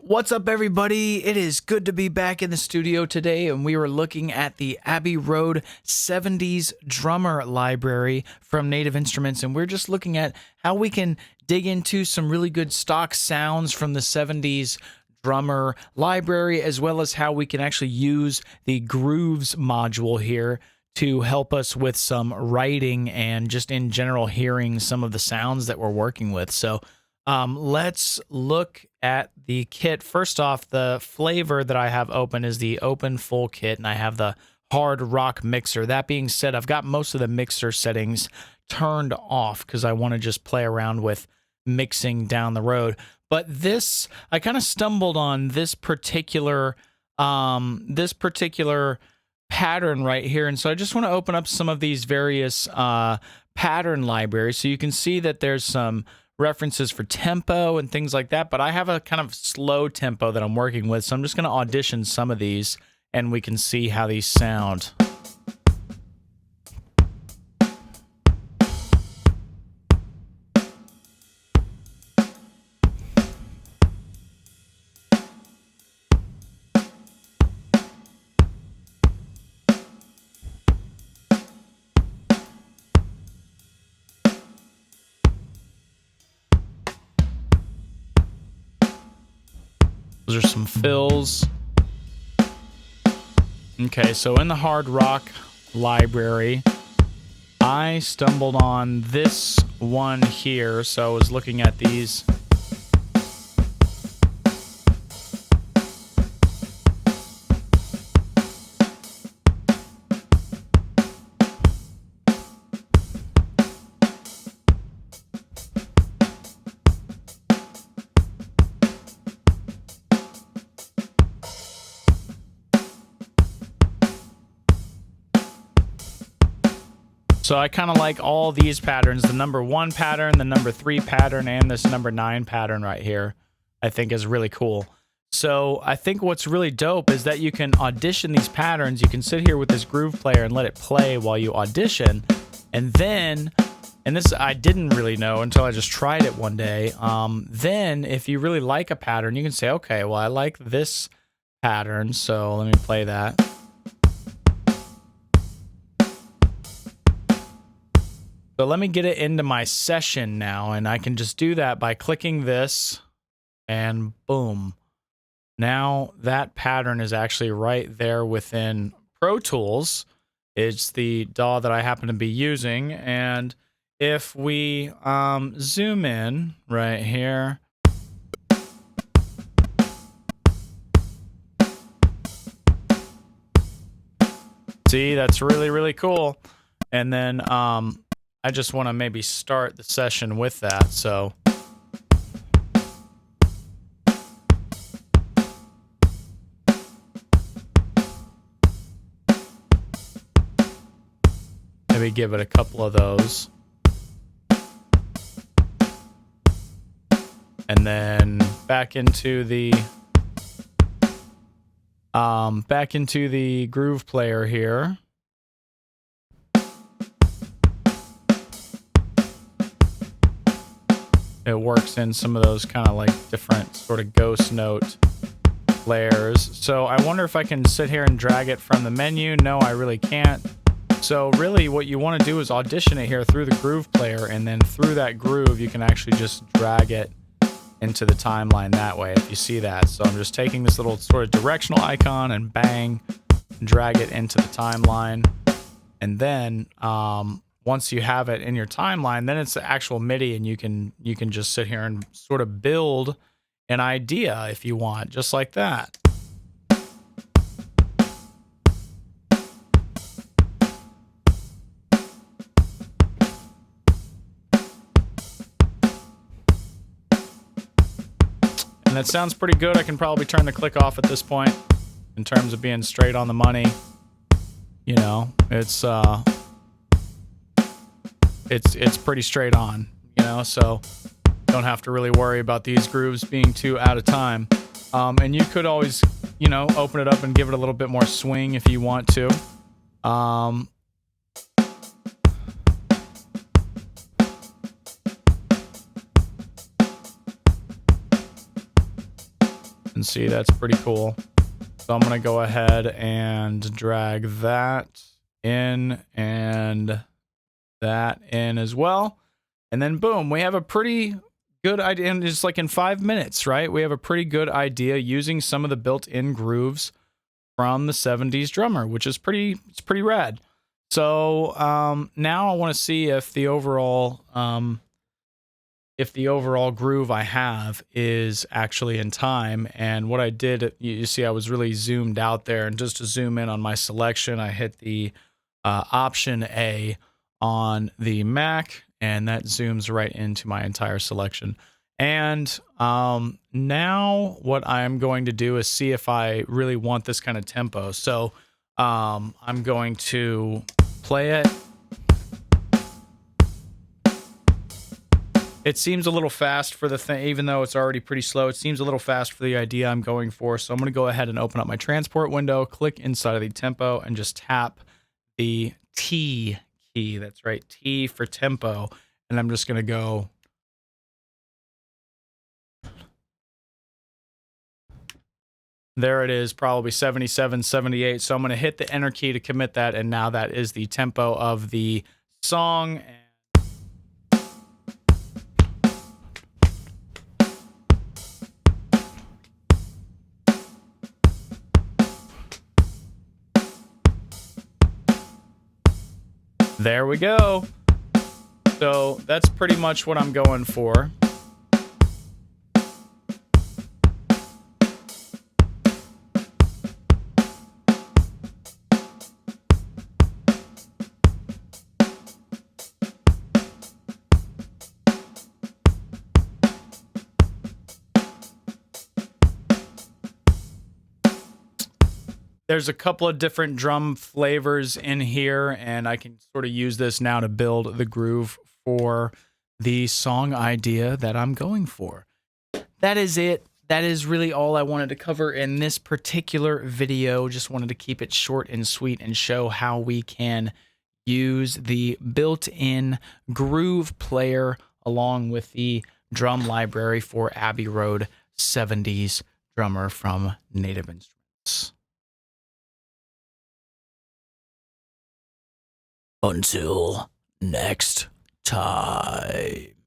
What's up, everybody? It is good to be back in the studio today, and we were looking at the Abbey Road 70s drummer library from Native Instruments, and we're just looking at how we can dig into some really good stock sounds from the 70s drummer library, as well as how we can actually use the grooves module here to help us with some writing and just in general hearing some of the sounds that we're working with. So let's look at the kit. First off, the flavor that I have open is the open full kit, and I have the hard rock mixer. That being said, I've got most of the mixer settings turned off because I want to just play around with mixing down the road. But this, I kind of stumbled on this particular pattern right here, and so I just want to open up some of these various pattern libraries so you can see that there's some references for tempo and things like that, but I have a kind of slow tempo that I'm working with, so I'm just going to audition some of these and we can see how these sound. Those are some fills. Okay, so in the hard rock library, I stumbled on this one here. So I was looking at these. So I kind of like all these patterns, the number 1 pattern, the number 3 pattern, and this number 9 pattern right here, I think is really cool. So I think what's really dope is that you can audition these patterns. You can sit here with this groove player and let it play while you audition. And then, and this I didn't really know until I just tried it one day, then if you really like a pattern, you can say, okay, well, I like this pattern, so let me play that. So let me get it into my session now, and I can just do that by clicking this, and boom. Now that pattern is actually right there within Pro Tools. It's the DAW that I happen to be using, and if we zoom in right here, see, that's really, really cool. And then I just want to maybe start the session with that, so maybe give it a couple of those, and then back into the groove player here. It works in some of those kind of like different sort of ghost note layers. So I wonder if I can sit here and drag it from the menu. No, I really can't. So really what you want to do is audition it here through the groove player, and then through that groove you can actually just drag it into the timeline that way, if you see that. So I'm just taking this little sort of directional icon and bang, drag it into the timeline. And then once you have it in your timeline, then it's the actual MIDI, and you can just sit here and sort of build an idea if you want, just like that. And that sounds pretty good. I can probably turn the click off at this point in terms of being straight on the money. You know, it's pretty straight on, you know, so don't have to really worry about these grooves being too out of time. And you could always, you know, open it up and give it a little bit more swing if you want to. And see, that's pretty cool. So I'm going to go ahead and drag that in and that in as well. And then boom, we have a pretty good idea. And just like in 5 minutes, right? We have a pretty good idea using some of the built-in grooves from the 70s drummer, which is pretty rad. So now I want to see if the overall groove I have is actually in time. And what I did, you see, I was really zoomed out there, and just to zoom in on my selection, I hit the Option A on the Mac, and that zooms right into my entire selection. And now what I'm going to do is see if I really want this kind of tempo. So I'm going to play it. It seems a little fast for the thing, even though it's already pretty slow. It seems a little fast for the idea I'm going for. So I'm going to go ahead and open up my transport window, click inside of the tempo, and just tap the T key. That's right, T for tempo. And I'm just going to go. There it is, probably 77, 78. So I'm going to hit the enter key to commit that. And now that is the tempo of the song. There we go. So that's pretty much what I'm going for. There's a couple of different drum flavors in here, and I can sort of use this now to build the groove for the song idea that I'm going for. That is it. That is really all I wanted to cover in this particular video. Just wanted to keep it short and sweet and show how we can use the built-in groove player along with the drum library for Abbey Road 70s drummer from Native Instruments. Until next time.